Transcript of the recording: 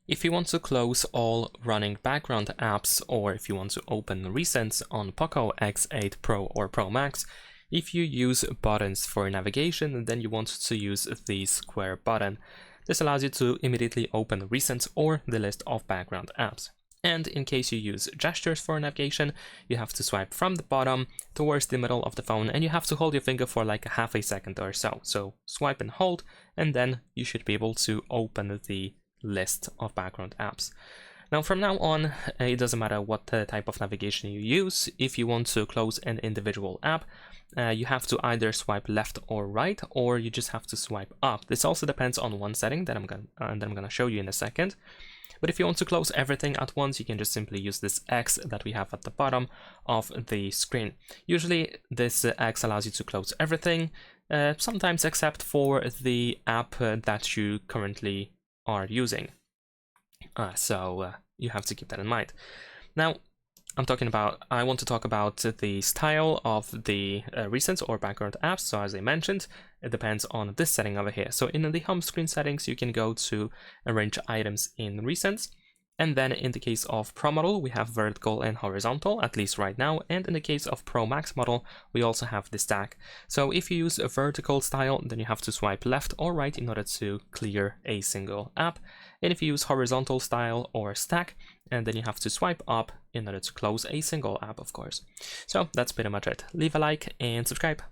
If you want to close all running background apps, or if you want to open recents on POCO X8 Pro or Pro Max, if you use buttons for navigation, then you want to use the square button. This allows you to immediately open recents or the list of background apps. And in case you use gestures for navigation, you have to swipe from the bottom towards the middle of the phone, and you have to hold your finger for like half a second or so. So swipe and hold, and then you should be able to open the list of background apps. Now from now on, it doesn't matter what type of navigation you use. If you want to close an individual app, you have to either swipe left or right, or you just have to swipe up. This also depends on one setting that I'm gonna show you in a second. But if you want to close everything at once, you can just simply use this X that we have at the bottom of the screen. Usually this X allows you to close everything, sometimes except for the app that you currently are using. So you have to keep that in mind. Now, I want to talk about the style of the recents or background apps. So as I mentioned, it depends on this setting over here. So in the home screen settings, you can go to arrange items in recents. And then in the case of Pro model, we have vertical and horizontal, at least right now. And in the case of Pro Max model, we also have the stack. So if you use a vertical style, then you have to swipe left or right in order to clear a single app. And if you use horizontal style or stack, and then you have to swipe up in order to close a single app, of course. So that's pretty much it. Leave a like and subscribe.